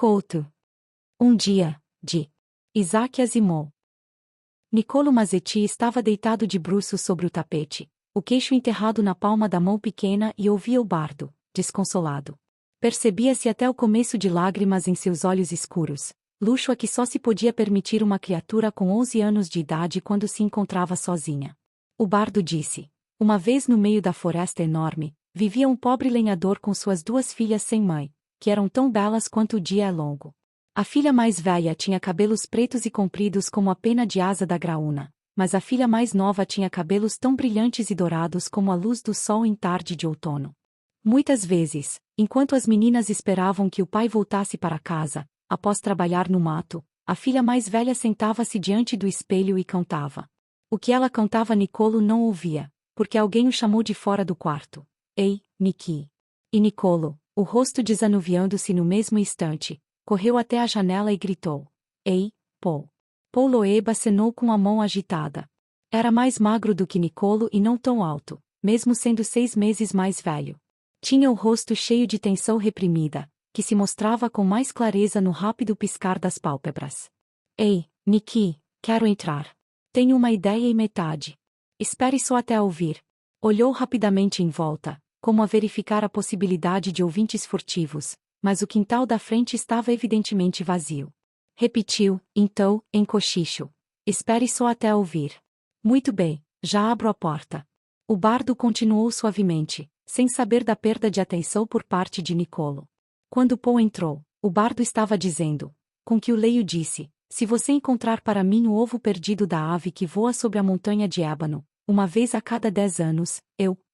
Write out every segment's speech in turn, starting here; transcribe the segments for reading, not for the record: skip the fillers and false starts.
Couto. Um dia, de Isaac Asimov. Niccolo Masetti estava deitado de bruços sobre o tapete, o queixo enterrado na palma da mão pequena e ouvia o bardo, desconsolado. Percebia-se até o começo de lágrimas em seus olhos escuros, luxo a que só se podia permitir uma criatura com 11 anos de idade quando se encontrava sozinha. O bardo disse: uma vez no meio da floresta enorme, vivia um pobre lenhador com suas 2 filhas sem mãe, que eram tão belas quanto o dia é longo. A filha mais velha tinha cabelos pretos e compridos como a pena de asa da graúna, mas a filha mais nova tinha cabelos tão brilhantes e dourados como a luz do sol em tarde de outono. Muitas vezes, enquanto as meninas esperavam que o pai voltasse para casa, após trabalhar no mato, a filha mais velha sentava-se diante do espelho e cantava. O que ela cantava Niccolo não ouvia, porque alguém o chamou de fora do quarto. Ei, Nicky! E Niccolo, o rosto desanuviando-se no mesmo instante, correu até a janela e gritou: Ei, Paul! Paul Loeb acenou com a mão agitada. Era mais magro do que Niccolo e não tão alto, mesmo sendo 6 meses mais velho. Tinha o rosto cheio de tensão reprimida, que se mostrava com mais clareza no rápido piscar das pálpebras. Ei, Nicky, quero entrar. Tenho uma ideia e metade. Espere só até ouvir. Olhou rapidamente em volta, como a verificar a possibilidade de ouvintes furtivos, mas o quintal da frente estava evidentemente vazio. Repetiu, então, em cochicho: espere só até ouvir. Muito bem, já abro a porta. O bardo continuou suavemente, sem saber da perda de atenção por parte de Niccolo. Quando Paul entrou, o bardo estava dizendo, com que o leio disse: se você encontrar para mim o ovo perdido da ave que voa sobre a montanha de ébano, uma vez a cada 10 anos,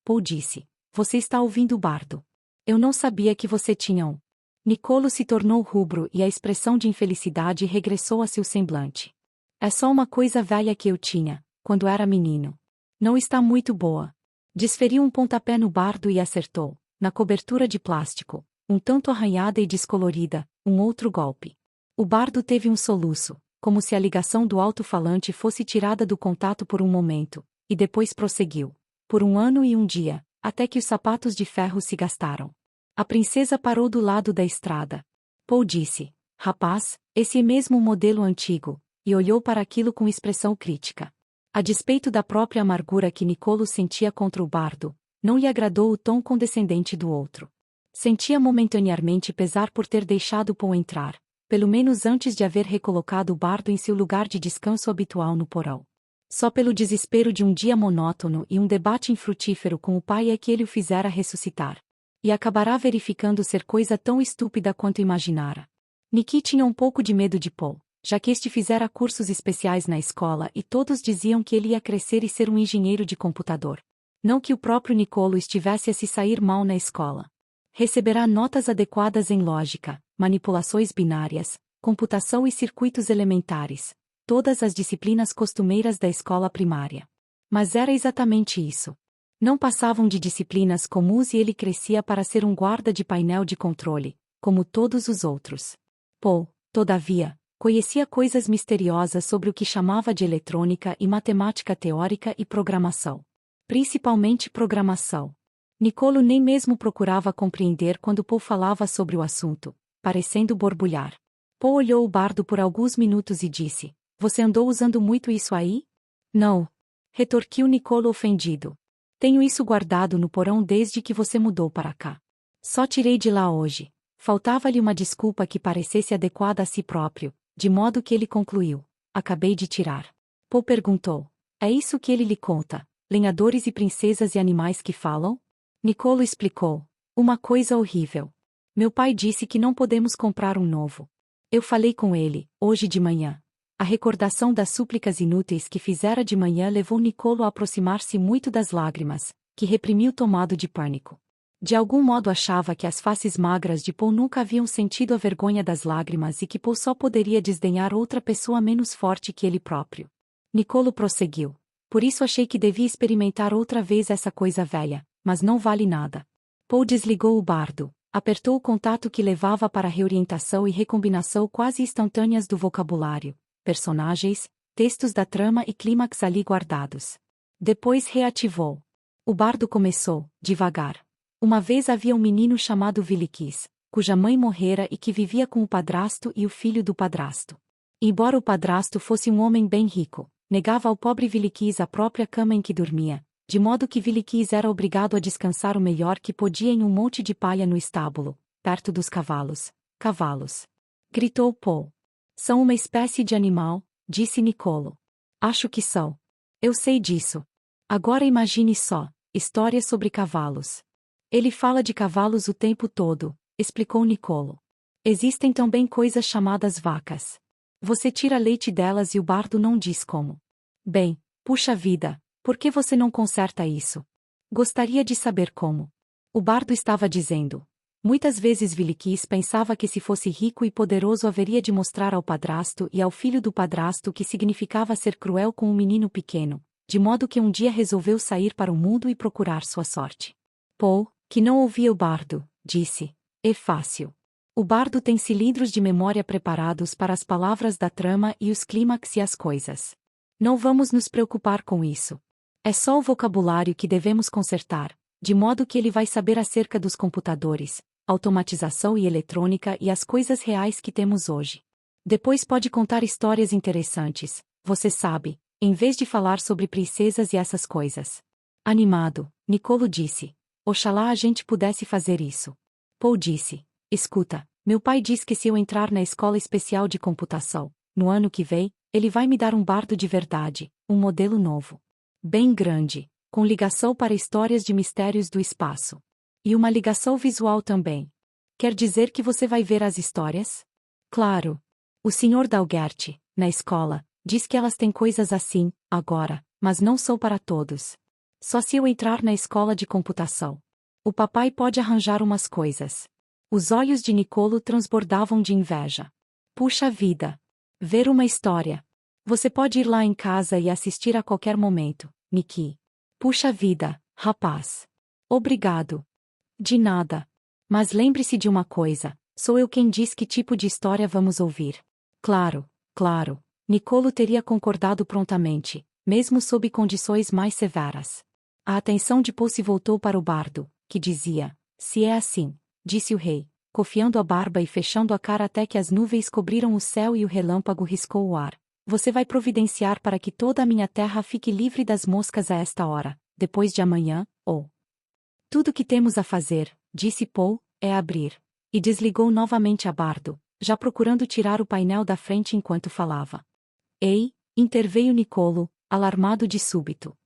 Paul disse, você está ouvindo o bardo. Eu não sabia que você tinha um. Niccolo se tornou rubro e a expressão de infelicidade regressou a seu semblante. É só uma coisa velha que eu tinha, quando era menino. Não está muito boa. Desferiu um pontapé no bardo e acertou, na cobertura de plástico, um tanto arranhada e descolorida, um outro golpe. O bardo teve um soluço, como se a ligação do alto-falante fosse tirada do contato por um momento, e depois prosseguiu. Por 1 ano e 1 dia, até que os sapatos de ferro se gastaram. A princesa parou do lado da estrada. Paul disse: rapaz, esse é mesmo um modelo antigo, e olhou para aquilo com expressão crítica. A despeito da própria amargura que Niccolo sentia contra o bardo, não lhe agradou o tom condescendente do outro. Sentia momentaneamente pesar por ter deixado Paul entrar, pelo menos antes de haver recolocado o bardo em seu lugar de descanso habitual no porão. Só pelo desespero de um dia monótono e um debate infrutífero com o pai é que ele o fizera ressuscitar. E acabará verificando ser coisa tão estúpida quanto imaginara. Nicky tinha um pouco de medo de Paul, já que este fizera cursos especiais na escola e todos diziam que ele ia crescer e ser um engenheiro de computador. Não que o próprio Niccolo estivesse a se sair mal na escola. Receberá notas adequadas em lógica, manipulações binárias, computação e circuitos elementares, todas as disciplinas costumeiras da escola primária. Mas era exatamente isso. Não passavam de disciplinas comuns e ele crescia para ser um guarda de painel de controle, como todos os outros. Paul, todavia, conhecia coisas misteriosas sobre o que chamava de eletrônica e matemática teórica e programação. Principalmente programação. Niccolo nem mesmo procurava compreender quando Paul falava sobre o assunto, parecendo borbulhar. Paul olhou o bardo por alguns minutos e disse: você andou usando muito isso aí? Não. Retorquiu Niccolo ofendido. Tenho isso guardado no porão desde que você mudou para cá. Só tirei de lá hoje. Faltava-lhe uma desculpa que parecesse adequada a si próprio, de modo que ele concluiu: acabei de tirar. Paul perguntou: é isso que ele lhe conta, lenhadores e princesas e animais que falam? Niccolo explicou: uma coisa horrível. Meu pai disse que não podemos comprar um novo. Eu falei com ele, hoje de manhã. A recordação das súplicas inúteis que fizera de manhã levou Niccolo a aproximar-se muito das lágrimas, que reprimiu tomado de pânico. De algum modo achava que as faces magras de Paul nunca haviam sentido a vergonha das lágrimas e que Paul só poderia desdenhar outra pessoa menos forte que ele próprio. Niccolo prosseguiu: por isso achei que devia experimentar outra vez essa coisa velha, mas não vale nada. Paul desligou o bardo, apertou o contato que levava para a reorientação e recombinação quase instantâneas do vocabulário, personagens, textos da trama e clímax ali guardados. Depois reativou. O bardo começou, devagar. Uma vez havia um menino chamado Vilikis, cuja mãe morrera e que vivia com o padrasto e o filho do padrasto. Embora o padrasto fosse um homem bem rico, negava ao pobre Viliquis a própria cama em que dormia, de modo que Viliquis era obrigado a descansar o melhor que podia em um monte de palha no estábulo, perto dos cavalos. Cavalos! Gritou Paul. São uma espécie de animal, disse Nicolo. Acho que são. Eu sei disso. Agora imagine só, histórias sobre cavalos. Ele fala de cavalos o tempo todo, explicou Nicolo. Existem também coisas chamadas vacas. Você tira leite delas e o bardo não diz como. Bem, puxa vida, por que você não conserta isso? Gostaria de saber como. O bardo estava dizendo. Muitas vezes Viliquis pensava que se fosse rico e poderoso haveria de mostrar ao padrasto e ao filho do padrasto o que significava ser cruel com um menino pequeno, de modo que um dia resolveu sair para o mundo e procurar sua sorte. Paul, que não ouvia o bardo, disse, é fácil. O bardo tem cilindros de memória preparados para as palavras da trama e os clímax e as coisas. Não vamos nos preocupar com isso. É só o vocabulário que devemos consertar, de modo que ele vai saber acerca dos computadores, automatização e eletrônica e as coisas reais que temos hoje. Depois pode contar histórias interessantes, você sabe, em vez de falar sobre princesas e essas coisas. Animado, Nicolo disse, oxalá a gente pudesse fazer isso. Paul disse, escuta, meu pai diz que se eu entrar na escola especial de computação, no ano que vem, ele vai me dar um bardo de verdade, um modelo novo. Bem grande, com ligação para histórias de mistérios do espaço. E uma ligação visual também. Quer dizer que você vai ver as histórias? Claro. O Sr. Dalgert, na escola, diz que elas têm coisas assim, agora, mas não são para todos. Só se eu entrar na escola de computação. O papai pode arranjar umas coisas. Os olhos de Nicolo transbordavam de inveja. Puxa vida! Ver uma história. Você pode ir lá em casa e assistir a qualquer momento, Niki. Puxa vida, rapaz. Obrigado. De nada. Mas lembre-se de uma coisa, sou eu quem diz que tipo de história vamos ouvir. Claro, claro. Nicolo teria concordado prontamente, mesmo sob condições mais severas. A atenção de Paul se voltou para o bardo, que dizia, se é assim, disse o rei, cofiando a barba e fechando a cara até que as nuvens cobriram o céu e o relâmpago riscou o ar. Você vai providenciar para que toda a minha terra fique livre das moscas a esta hora, depois de amanhã, ou... Tudo que temos a fazer, disse Paul, é abrir. E desligou novamente a bardo, já procurando tirar o painel da frente enquanto falava. Ei, interveio Nicolo, alarmado de súbito.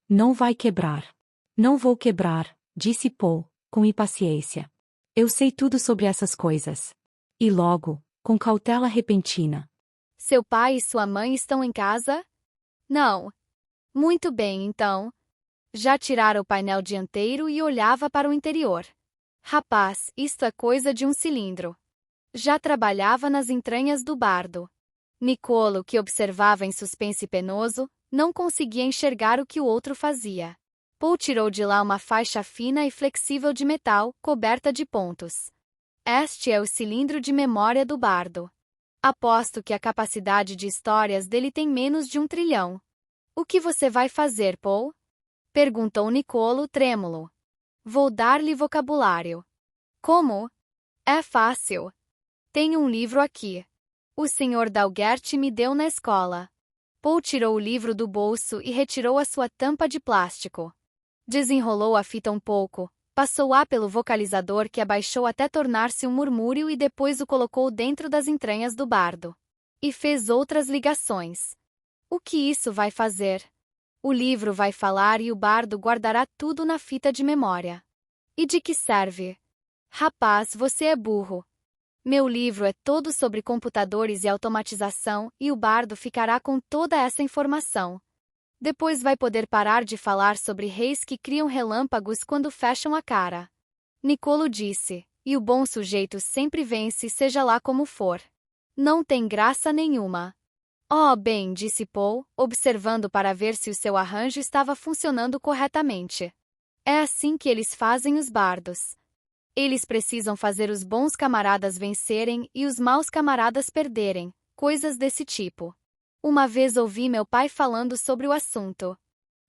Não vai quebrar. Não vou quebrar, disse Paul, com impaciência. Eu sei tudo sobre essas coisas. E logo, com cautela repentina. Seu pai e sua mãe estão em casa? Não. Muito bem, então. Já tirara o painel dianteiro e olhava para o interior. Rapaz, isto é coisa de um cilindro. Já trabalhava nas entranhas do bardo. Nicolo, que observava em suspense penoso, não conseguia enxergar o que o outro fazia. Paul tirou de lá uma faixa fina e flexível de metal, coberta de pontos. Este é o cilindro de memória do bardo. Aposto que a capacidade de histórias dele tem menos de 1 trilhão. O que você vai fazer, Paul? Perguntou Nicolo trêmulo. Vou dar-lhe vocabulário. Como? É fácil. Tenho um livro aqui. O Sr. Dalgert me deu na escola. Paul tirou o livro do bolso e retirou a sua tampa de plástico. Desenrolou a fita um pouco, passou-a pelo vocalizador que abaixou até tornar-se um murmúrio e depois o colocou dentro das entranhas do bardo. E fez outras ligações. O que isso vai fazer? O livro vai falar e o bardo guardará tudo na fita de memória. E de que serve? Rapaz, você é burro. Meu livro é todo sobre computadores e automatização e o bardo ficará com toda essa informação. Depois vai poder parar de falar sobre reis que criam relâmpagos quando fecham a cara. Nicolo disse, e o bom sujeito sempre vence, seja lá como for. Não tem graça nenhuma. Oh, bem, disse Paul, observando para ver se o seu arranjo estava funcionando corretamente. É assim que eles fazem os bardos. Eles precisam fazer os bons camaradas vencerem e os maus camaradas perderem, coisas desse tipo. Uma vez ouvi meu pai falando sobre o assunto.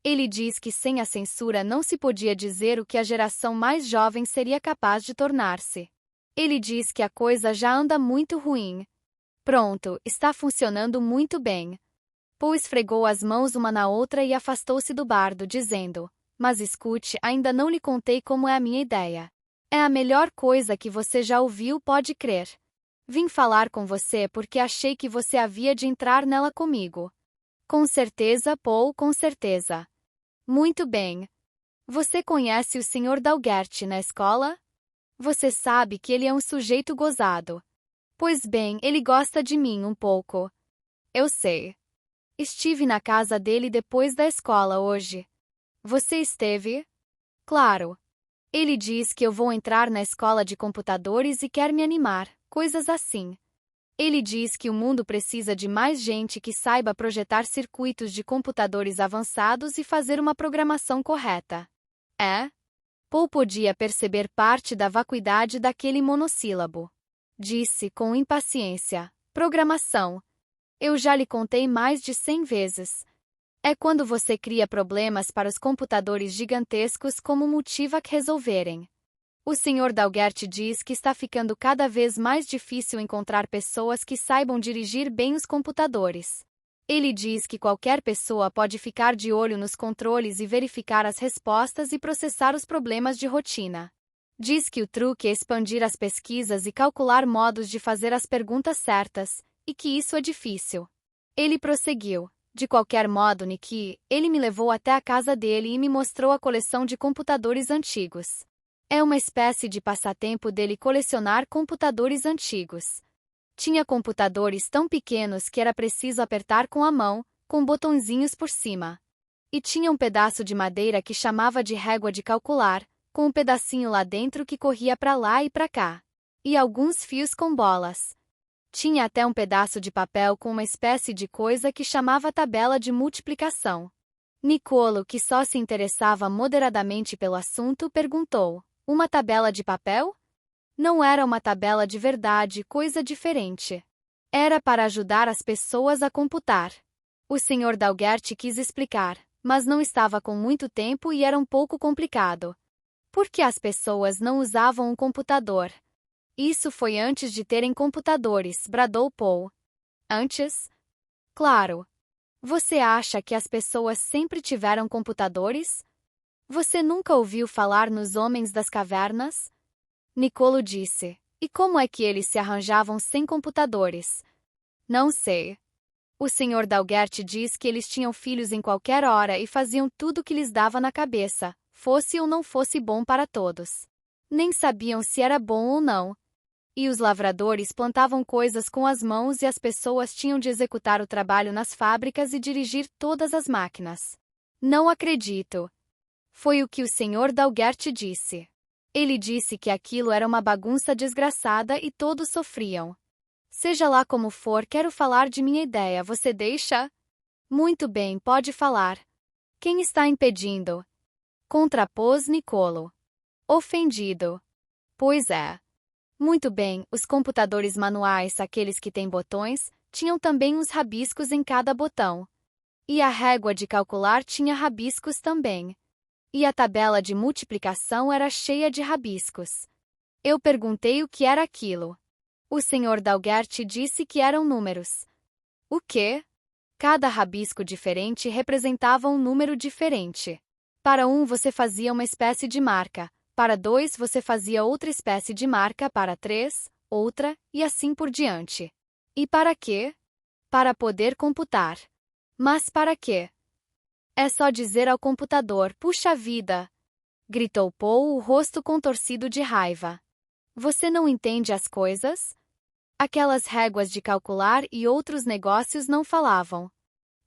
Ele diz que sem a censura não se podia dizer o que a geração mais jovem seria capaz de tornar-se. Ele diz que a coisa já anda muito ruim. Pronto, está funcionando muito bem. Paul esfregou as mãos uma na outra e afastou-se do bardo, dizendo: Mas escute, ainda não lhe contei como é a minha ideia. É a melhor coisa que você já ouviu, pode crer. Vim falar com você porque achei que você havia de entrar nela comigo. Com certeza, Paul, com certeza. Muito bem. Você conhece o Sr. Dalgert na escola? Você sabe que ele é um sujeito gozado. Pois bem, ele gosta de mim um pouco. Eu sei. Estive na casa dele depois da escola hoje. Você esteve? Claro. Ele diz que eu vou entrar na escola de computadores e quer me animar, coisas assim. Ele diz que o mundo precisa de mais gente que saiba projetar circuitos de computadores avançados e fazer uma programação correta. É? Paul podia perceber parte da vacuidade daquele monossílabo. Disse com impaciência: Programação. Eu já lhe contei mais de 100 vezes. É quando você cria problemas para os computadores gigantescos como Multivac resolverem. O Sr. Dalgert diz que está ficando cada vez mais difícil encontrar pessoas que saibam dirigir bem os computadores. Ele diz que qualquer pessoa pode ficar de olho nos controles e verificar as respostas e processar os problemas de rotina. Diz que o truque é expandir as pesquisas e calcular modos de fazer as perguntas certas, e que isso é difícil. Ele prosseguiu: De qualquer modo, Nicky, ele me levou até a casa dele e me mostrou a coleção de computadores antigos. É uma espécie de passatempo dele colecionar computadores antigos. Tinha computadores tão pequenos que era preciso apertar com a mão, com botõezinhos por cima. E tinha um pedaço de madeira que chamava de régua de calcular, com um pedacinho lá dentro que corria para lá e para cá. E alguns fios com bolas. Tinha até um pedaço de papel com uma espécie de coisa que chamava tabela de multiplicação. Nicolo, que só se interessava moderadamente pelo assunto, perguntou: Uma tabela de papel? Não era uma tabela de verdade, coisa diferente. Era para ajudar as pessoas a computar. O Sr. Dalgert quis explicar, mas não estava com muito tempo e era um pouco complicado. Por que as pessoas não usavam um computador? Isso foi antes de terem computadores, bradou Paul. Antes? Claro. Você acha que as pessoas sempre tiveram computadores? Você nunca ouviu falar nos homens das cavernas? Nicolo disse: E como é que eles se arranjavam sem computadores? Não sei. O Sr. Dalgert diz que eles tinham filhos em qualquer hora e faziam tudo o que lhes dava na cabeça, fosse ou não fosse bom para todos. Nem sabiam se era bom ou não. E os lavradores plantavam coisas com as mãos e as pessoas tinham de executar o trabalho nas fábricas e dirigir todas as máquinas. Não acredito. Foi o que o Sr. Dalgert disse. Ele disse que aquilo era uma bagunça desgraçada e todos sofriam. Seja lá como for, quero falar de minha ideia, você deixa? Muito bem, pode falar. Quem está impedindo? Contrapôs Nicolo. Ofendido. Pois é. Muito bem, os computadores manuais, aqueles que têm botões, tinham também uns rabiscos em cada botão. E a régua de calcular tinha rabiscos também. E a tabela de multiplicação era cheia de rabiscos. Eu perguntei o que era aquilo. O Sr. Dalgert disse que eram números. O quê? Cada rabisco diferente representava um número diferente. Para um você fazia uma espécie de marca, para 2 você fazia outra espécie de marca, para 3, outra, e assim por diante. E para quê? Para poder computar. Mas para quê? É só dizer ao computador: puxa vida! Gritou Paul, o rosto contorcido de raiva. Você não entende as coisas? Aquelas réguas de calcular e outros negócios não falavam.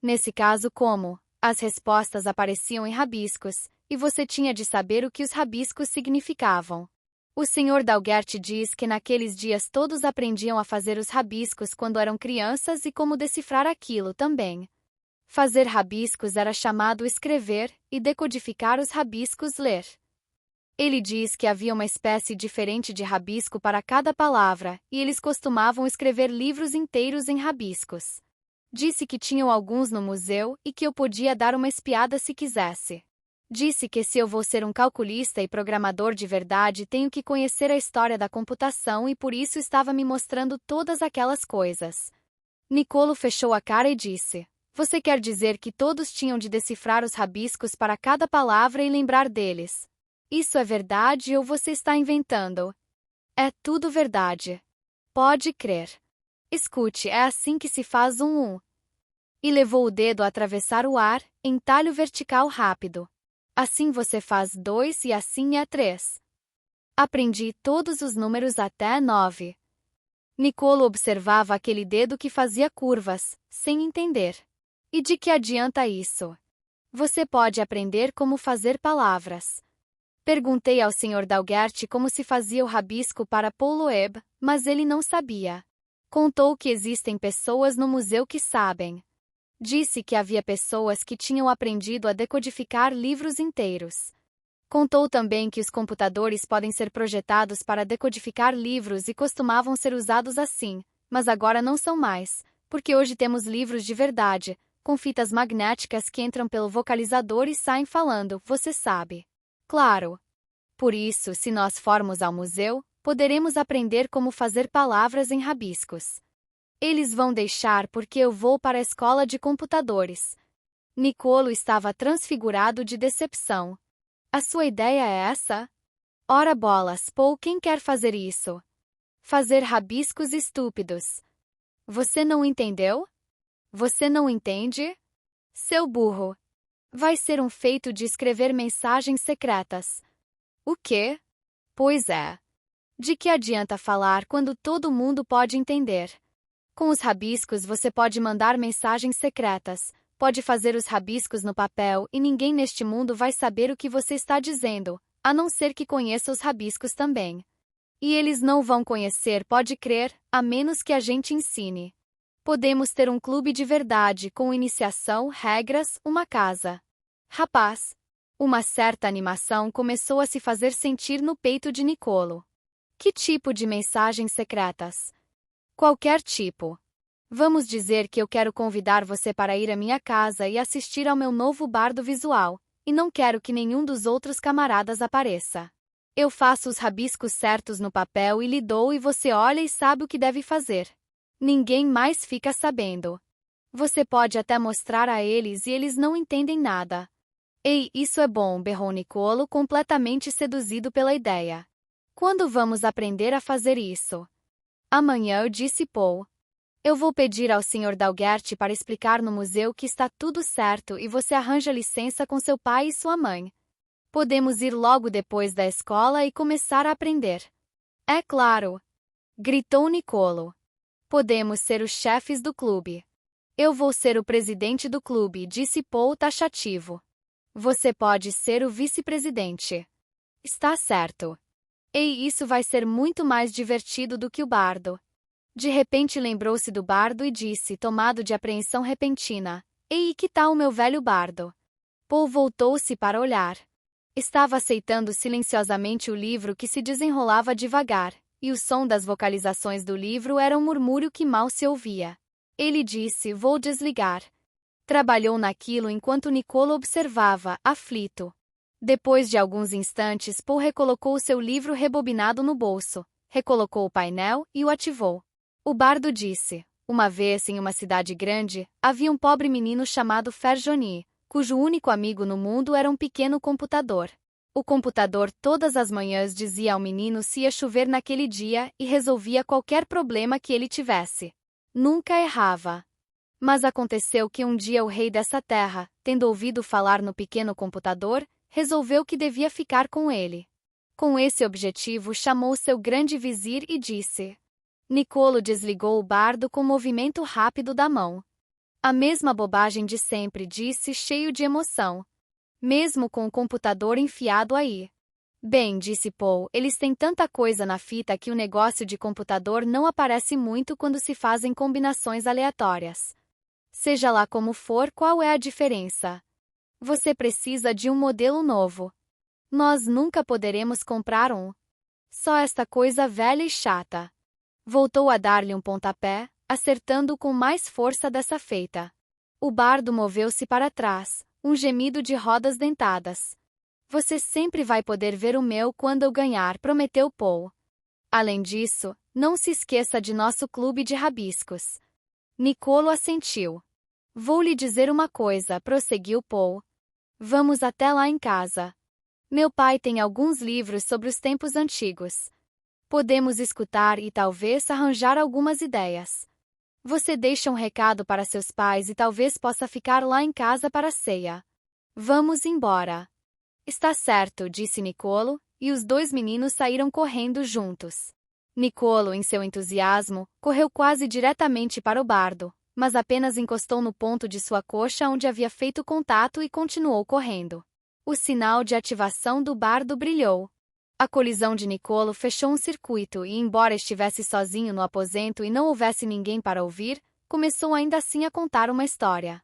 Nesse caso, como? As respostas apareciam em rabiscos, e você tinha de saber o que os rabiscos significavam. O Sr. Dalgert diz que naqueles dias todos aprendiam a fazer os rabiscos quando eram crianças e como decifrar aquilo também. Fazer rabiscos era chamado escrever e decodificar os rabiscos ler. Ele diz que havia uma espécie diferente de rabisco para cada palavra, e eles costumavam escrever livros inteiros em rabiscos. Disse que tinham alguns no museu e que eu podia dar uma espiada se quisesse. Disse que se eu vou ser um calculista e programador de verdade, tenho que conhecer a história da computação e por isso estava me mostrando todas aquelas coisas. Nicolo fechou a cara e disse: Você quer dizer que todos tinham de decifrar os rabiscos para cada palavra e lembrar deles? Isso é verdade ou você está inventando? É tudo verdade. Pode crer. Escute, é assim que se faz um. E levou o dedo a atravessar o ar, em talho vertical rápido. Assim você faz 2 e assim é 3. Aprendi todos os números até 9. Nicolo observava aquele dedo que fazia curvas, sem entender. E de que adianta isso? Você pode aprender como fazer palavras. Perguntei ao Sr. Dalgert como se fazia o rabisco para Paul Loeb, mas ele não sabia. Contou que existem pessoas no museu que sabem. Disse que havia pessoas que tinham aprendido a decodificar livros inteiros. Contou também que os computadores podem ser projetados para decodificar livros e costumavam ser usados assim, mas agora não são mais, porque hoje temos livros de verdade, com fitas magnéticas que entram pelo vocalizador e saem falando, você sabe. Claro. Por isso, se nós formos ao museu, poderemos aprender como fazer palavras em rabiscos. Eles vão deixar porque eu vou para a escola de computadores. Nicolo estava transfigurado de decepção. A sua ideia é essa? Ora bolas, Paul, quem quer fazer isso? Fazer rabiscos estúpidos. Você não entendeu? Você não entende? Seu burro. Vai ser um feito de escrever mensagens secretas. O quê? Pois é. De que adianta falar quando todo mundo pode entender? Com os rabiscos você pode mandar mensagens secretas, pode fazer os rabiscos no papel e ninguém neste mundo vai saber o que você está dizendo, a não ser que conheça os rabiscos também. E eles não vão conhecer, pode crer, a menos que a gente ensine. Podemos ter um clube de verdade com iniciação, regras, uma casa. Rapaz. Uma certa animação começou a se fazer sentir no peito de Nicolo. Que tipo de mensagens secretas? Qualquer tipo. Vamos dizer que eu quero convidar você para ir à minha casa e assistir ao meu novo bardo visual, e não quero que nenhum dos outros camaradas apareça. Eu faço os rabiscos certos no papel e lhe dou e você olha e sabe o que deve fazer. Ninguém mais fica sabendo. Você pode até mostrar a eles e eles não entendem nada. Ei, isso é bom, berrou Nicolo, completamente seduzido pela ideia. Quando vamos aprender a fazer isso? Amanhã, disse Paul. Eu vou pedir ao Sr. Dalgert para explicar no museu que está tudo certo e você arranja licença com seu pai e sua mãe. Podemos ir logo depois da escola e começar a aprender. É claro! Gritou Nicolo. Podemos ser os chefes do clube. Eu vou ser o presidente do clube, disse Paul taxativo. Você pode ser o vice-presidente. Está certo. Ei, isso vai ser muito mais divertido do que o bardo. De repente lembrou-se do bardo e disse, tomado de apreensão repentina, Ei, que tal o meu velho bardo? Paul voltou-se para olhar. Estava aceitando silenciosamente o livro que se desenrolava devagar, e o som das vocalizações do livro era um murmúrio que mal se ouvia. Ele disse, vou desligar. Trabalhou naquilo enquanto Nicolo observava, aflito. Depois de alguns instantes, Paul recolocou seu livro rebobinado no bolso, recolocou o painel e o ativou. O bardo disse, uma vez em uma cidade grande, havia um pobre menino chamado Ferjoni, cujo único amigo no mundo era um pequeno computador. O computador todas as manhãs dizia ao menino se ia chover naquele dia e resolvia qualquer problema que ele tivesse. Nunca errava. Mas aconteceu que um dia o rei dessa terra, tendo ouvido falar no pequeno computador, resolveu que devia ficar com ele. Com esse objetivo, chamou seu grande vizir e disse. Nicolo desligou o bardo com um movimento rápido da mão. A mesma bobagem de sempre, disse, cheio de emoção. Mesmo com o computador enfiado aí. Bem, disse Paul, eles têm tanta coisa na fita que o negócio de computador não aparece muito quando se fazem combinações aleatórias. Seja lá como for, qual é a diferença? Você precisa de um modelo novo. Nós nunca poderemos comprar um. Só esta coisa velha e chata. Voltou a dar-lhe um pontapé, acertando-o com mais força dessa feita. O bardo moveu-se para trás, um gemido de rodas dentadas. Você sempre vai poder ver o meu quando eu ganhar, prometeu Paul. Além disso, não se esqueça de nosso clube de rabiscos. Nicolo assentiu. Vou lhe dizer uma coisa, prosseguiu Paul. Vamos até lá em casa. Meu pai tem alguns livros sobre os tempos antigos. Podemos escutar e talvez arranjar algumas ideias. Você deixa um recado para seus pais e talvez possa ficar lá em casa para a ceia. Vamos embora. Está certo, disse Nicolo, e os dois meninos saíram correndo juntos. Nicolo, em seu entusiasmo, correu quase diretamente para o bardo, mas apenas encostou no ponto de sua coxa onde havia feito contato e continuou correndo. O sinal de ativação do bardo brilhou. A colisão de Nicolo fechou um circuito e, embora estivesse sozinho no aposento e não houvesse ninguém para ouvir, começou ainda assim a contar uma história.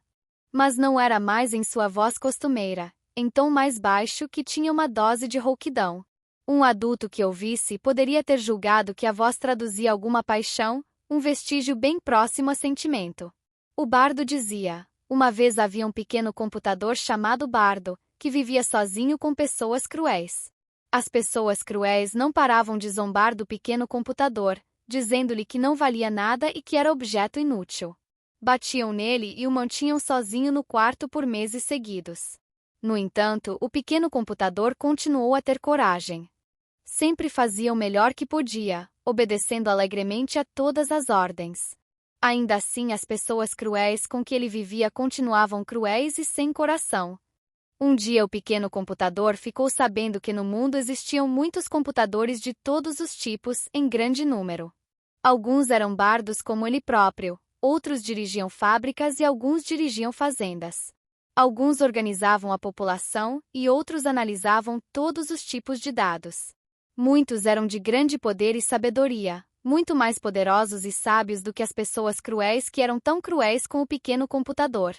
Mas não era mais em sua voz costumeira, em tom mais baixo que tinha uma dose de rouquidão. Um adulto que ouvisse poderia ter julgado que a voz traduzia alguma paixão, um vestígio bem próximo a sentimento. O bardo dizia: uma vez havia um pequeno computador chamado Bardo, que vivia sozinho com pessoas cruéis. As pessoas cruéis não paravam de zombar do pequeno computador, dizendo-lhe que não valia nada e que era objeto inútil. Batiam nele e o mantinham sozinho no quarto por meses seguidos. No entanto, o pequeno computador continuou a ter coragem. Sempre fazia o melhor que podia, obedecendo alegremente a todas as ordens. Ainda assim, as pessoas cruéis com que ele vivia continuavam cruéis e sem coração. Um dia o pequeno computador ficou sabendo que no mundo existiam muitos computadores de todos os tipos, em grande número. Alguns eram bardos como ele próprio, outros dirigiam fábricas e alguns dirigiam fazendas. Alguns organizavam a população e outros analisavam todos os tipos de dados. Muitos eram de grande poder e sabedoria, muito mais poderosos e sábios do que as pessoas cruéis que eram tão cruéis com o pequeno computador.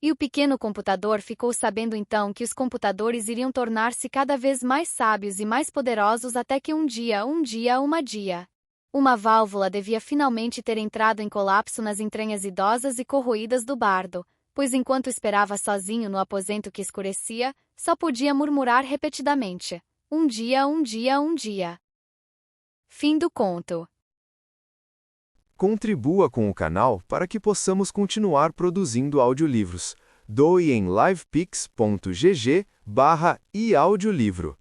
E o pequeno computador ficou sabendo então que os computadores iriam tornar-se cada vez mais sábios e mais poderosos até que uma dia, uma válvula devia finalmente ter entrado em colapso nas entranhas idosas e corroídas do bardo, pois enquanto esperava sozinho no aposento que escurecia, só podia murmurar repetidamente: um dia. Fim do conto. Contribua com o canal para que possamos continuar produzindo audiolivros. Doe em livepix.gg/eaudiolivro.